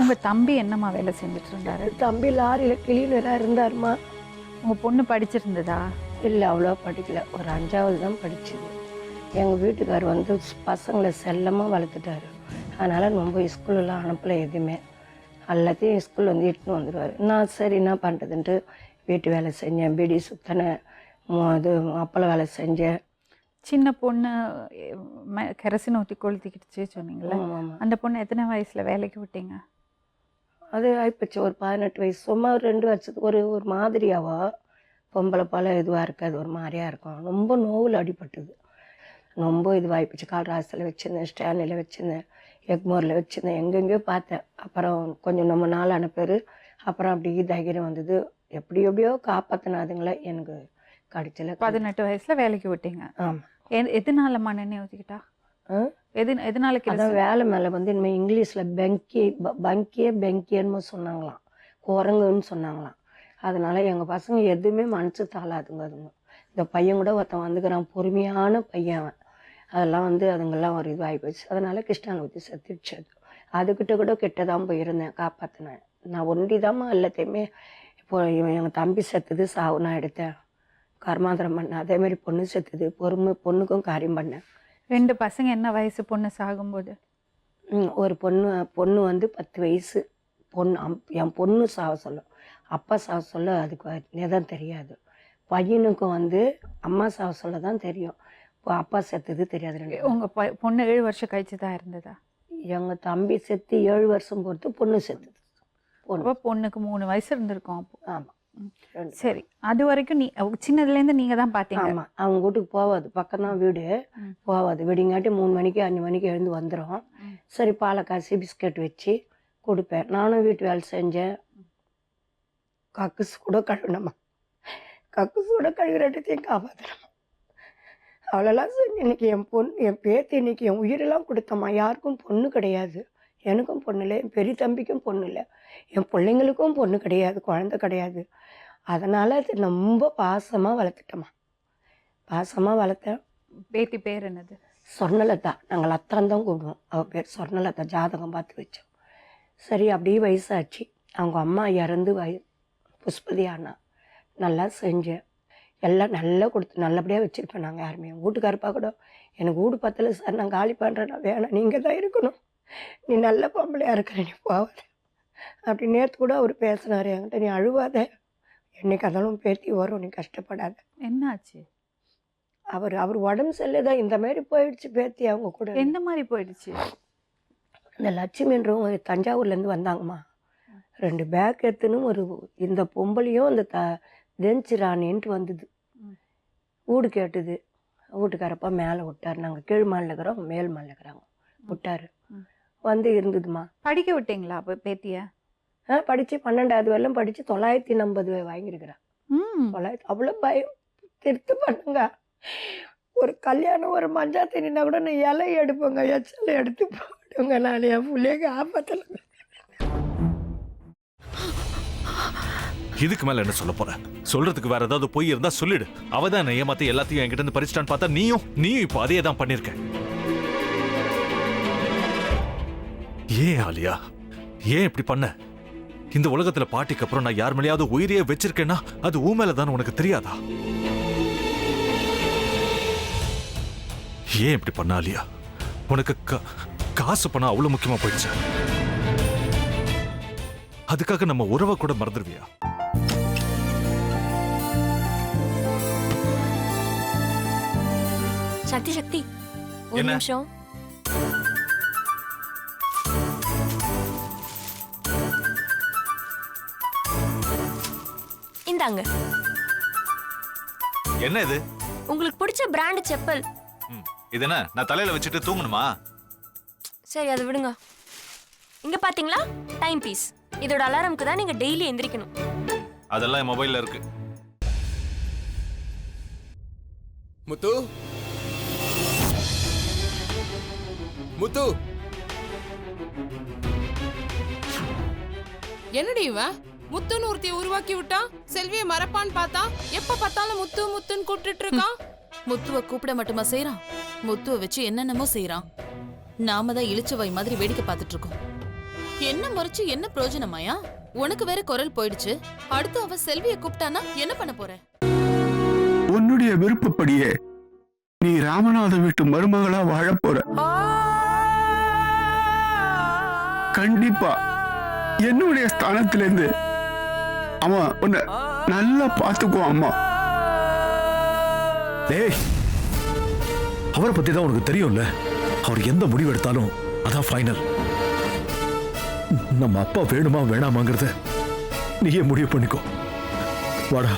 உங்க தம்பி என்னம்மா வேலை செஞ்சுட்டு இருந்தாரு? தம்பி லாரியில் கிளீனராக இருந்தாருமா. உங்க பொண்ணு படிச்சிருந்ததா? இல்லை, அவ்வளோ படிக்கல. ஒரு 5வது தான் படிச்சுது. எங்கள் வீட்டுக்கார் வந்து பசங்களை செல்லமாக வளர்த்துட்டாரு. அதனால் ரொம்ப ஸ்கூலெலாம் அனுப்பலை எதுவுமே. எல்லாத்தையும் ஸ்கூல் வந்து இட்டுன்னு வந்துடுவார். நான் சரி என்ன பண்ணுறதுன்ட்டு வீட்டு வேலை செஞ்சேன், பீடி சுத்தினேன், இது அப்பளம் வேலை செஞ்சேன். சின்ன பொண்ணு கெரசின் ஊற்றி கொளுத்திக்கிடுச்சு சொன்னீங்களே, அந்த பொண்ணு எத்தனை வயசுல வேலைக்கு விட்டீங்க? அது ஆயிப்போச்சு ஒரு 18 வயசு. சும்மா ஒரு 2 வருஷத்துக்கு ஒரு ஒரு மாதிரியாவோ பொம்பளை போல் இதுவாக இருக்காது, ஒரு மாதிரியாக இருக்கும். ரொம்ப நோவில் அடிபட்டுது, ரொம்ப இதுவாகிப்போச்சு. கால்ராசில் வச்சுருந்தேன், ஸ்டானில் வச்சுருந்தேன், எக்மோரில் வச்சுருந்தேன், எங்கெங்கேயோ பார்த்தேன். அப்புறம் கொஞ்சம் நம்ம நாளான பேர் அப்புறம் அப்படி தைரியம் வந்தது. எப்படியோ காப்பாற்றினாதுங்களே எனக்கு கடிச்சல. 18 வயசுல வேலைக்கு விட்டீங்க. ஆமாம். எதனால மண்ணெண்ணெய் ஊற்றிக்கிட்டா? எதனால? அதான் வேலை மேலே வந்து இனிமேல் இங்கிலீஷில் பெங்கியன்னு சொன்னாங்களாம், குரங்குன்னு சொன்னாங்களாம். அதனால் எங்கள் பசங்க எதுவுமே மனசு தாளாதுங்க. அதுங்க இந்த பையன் கூட ஒருத்தன் வந்துக்கிறான், பொறுமையான பையன் அவன். அதெல்லாம் வந்து அதுங்கெல்லாம் ஒரு இதுவாகி போச்சு. அதனால் கிருஷ்ணாவை ஊற்றி செத்துடுச்சு. அதுக்கிட்ட கூட கிட்டதான் போயிருந்தேன், காப்பாற்றினேன். நான் ஒண்டி தாம்மா எல்லாத்தையுமே. இப்போ எங்கள் தம்பி செத்துது, சாவு நான் எடுத்தேன், கர்மாந்திரம் பண்ணேன். அதேமாரி பொண்ணு செத்துது, பொண்ணுக்கும் காரியம் பண்ணேன். 2 பசங்க என்ன வயசு பொண்ணு சாகும்போது? ஒரு பொண்ணு வந்து 10 வயசு என் பொண்ணு சாவ சொல்ல, அப்பா சாவ சொல்ல அதுக்கு நிதம் தெரியாது. பையனுக்கும் வந்து அம்மா சாவ சொல்ல தான் தெரியும், இப்போ அப்பா செத்துது தெரியாது. 2 உங்க பொண்ணு 7 வருஷம் கழிச்சு தான் இருந்ததா? எங்கள் தம்பி செத்து 7 வருஷம் பொறுத்து பொண்ணு செத்துது. பொண்ணுக்கு 3 வயசு இருந்திருக்கும் அப்போ. ஆமாம். சரி, அது வரைக்கும் சின்னதுலேருந்து நீங்கள் தான் பார்த்தீங்க? ஆமாம். அவங்க வீட்டுக்கு போவாது, பக்கம் தான் வீடு. போவாது, விடிங்காட்டி 3 மணிக்கு 5 மணிக்கு எழுந்து வந்துடும். சரி, பாலை காய்ச்சி பிஸ்கட் வச்சு கொடுப்பேன். நானும் வீட்டு வேலை செஞ்சேன். கக்குசு கூட கழுவினம்மா, கக்குசு கூட கழுவிறட்டையும் காப்பாற்றினம்மா. அவ்வளோலாம் செஞ்சு இன்னைக்கு என் பேத்தி இன்னைக்கு என் உயிரெல்லாம் கொடுத்தம்மா. யாருக்கும் பொண்ணு கிடையாது, எனக்கும் பொண்ணு இல்லை, என் பெரிய தம்பிக்கும் பொண்ணு இல்லை, என் பிள்ளைங்களுக்கும் பொண்ணு கிடையாது, குழந்தை கிடையாது. அதனால் அது ரொம்ப பாசமாக வளர்த்துட்டோம்மா, பாசமாக வளர்த்தேன். பேத்தி பேர் என்னது? சொர்ணலதா. நாங்கள் அத்தான் தான் கூடுவோம். அவள் பேர் சொர்ணலதா. ஜாதகம் பார்த்து வச்சோம். சரி, அப்படியே வயசாச்சு. அவங்க அம்மா இறந்து புஷ்பதி ஆனா. நல்லா செஞ்சேன், எல்லாம் நல்லா கொடுத்து நல்லபடியாக வச்சுருப்பேன். நாங்கள் யாருமே என் வீட்டுக்காரப்பா கூட எனக்கு வீடு பத்தலை சார், நான் காலி பண்ணுறேன்னா வேணாம், நீங்கள் தான் இருக்கணும், நீ நல்ல பொம்பளையாக இருக்கிற, நீ போவாத அப்படி. நேற்று கூட அவர் பேசினார் என்கிட்ட, நீ அழுவாத, என்னைக்கு அதெல்லாம் பேத்தி வரும், நீ கஷ்டப்படாத. என்னாச்சு? அவர் உடம்பு சரியில்லைதான் இந்த மாதிரி போயிடுச்சு பேத்தி. அவங்க கூட எந்த மாதிரி போயிடுச்சு? இந்த லட்சுமின்றவங்க தஞ்சாவூர்லேருந்து வந்தாங்கம்மா. 2 பேக் எடுத்துன்னு இந்த பொம்பளையும் அந்த தென்சி ராணின்ட்டு வந்தது. வீடு கேட்டுது. வீட்டுக்காரப்பா மேலே விட்டார். நாங்கள் கீழ் மாலில் இருக்கிறோம், மேல் மாலில் இருக்கிறாங்க. விட்டார், வந்து இருந்ததுமா. படிக்க விட்டீங்களா அப்போ பேத்திய? படித்து 12வது வரலும் படித்து 950 வாங்கியிருக்கிறேன். 900. அவ்வளோ பயம் திருத்து பண்ணுங்க. ஒரு கல்யாணம், ஒரு மஞ்சா தண்ணினா கூட நான் இலை எடுப்பேங்க, எச்சலை எடுத்து போடுங்க. நான் என் பிள்ளைங்க ஆபத்தில். இதுக்கு மேல என்ன சொல்ல போற? சொல்றதுக்கு வேற ஏதாவது போய் இருந்தா சொல்லிடு. அவ தான் ஏமாத்தி எல்லாத்தையும் என்கிட்ட இருந்து பறிச்சிட்டான்னு பார்த்தா நீயும் இப்போ அதே தான் பண்ணிருக்க. ஏன் ஆலியா, ஏன் இப்படி பண்ண? இந்த உலகத்துல பாட்டிக்கு அப்புறம் நான் யார் மேலேயாவது உயிரையே வச்சிருக்கேன்னா அது ஊ மேலதான், உனக்கு தெரியாதா? ஏன் இப்படி பண்ண ஆலியா? உனக்கு காசு பணம் அவ்வளவு முக்கியமா போயிடுச்சு, அதுக்காக நம்ம உறவை கூட மறந்துடுவியா? சக்தி சக்தி, ஒரு நிமிஷம். இந்தாங்க. என்ன இது? உங்களுக்கு பிடிச்ச பிராண்ட் செப்பல். இது என்ன, நான் தலையில வச்சுட்டு தூங்கணுமா? சரி, அதை விடுங்க. இங்க பாத்தீங்களா, டைம் பீஸ். இதோட அலாரம்க்கு தான் நீங்க டெய்லி எந்திரிக்கணும். அதெல்லாம் என் மொபைல்ல இருக்கு. முத்து, முத்து, என்னடி இவன் முத்துன்னு ஒருத்திய உருவாக்கி விட்டான், செல்வியை மறப்பான்னு பார்த்தா எப்ப பார்த்தாலும் முத்து முத்துன்னு கூப்பிட்டு இருக்கான். முத்துவ கூப்பிட மட்டுமா செய்யறான், முத்துவ வச்சு என்னென்னமோ செய்யறான். நாம தான் இழிச்சவாய் மாதிரி வேடிக்கை பார்த்துட்டு இருக்கோம். என்ன முறைச்சு என்ன பிரயோஜனமாயா? உனக்கு வேற குரல் போயிடுச்சு. அடுத்து அவ செல்விய கூப்பிட்டானா என்ன பண்ண போற? உன்னுடைய விருப்பப்படியே நீ ராமநாத வீட்டு மருமகளா வாழ போற. கண்டிப்பா என்னுடைய ஸ்தானத்திலிருந்து அவன் உன்னை நல்லா பார்த்துக்குவான் அம்மா. டேய், அவரை பத்தி தான் உனக்கு தெரியும்ல. அவர் எந்த முடிவு எடுத்தாலும் அதான் ஃபைனல். நம்ம அப்பா வேணுமா வேணாமாங்கிறத நீயே முடிவு பண்ணிக்கோ. வாடா.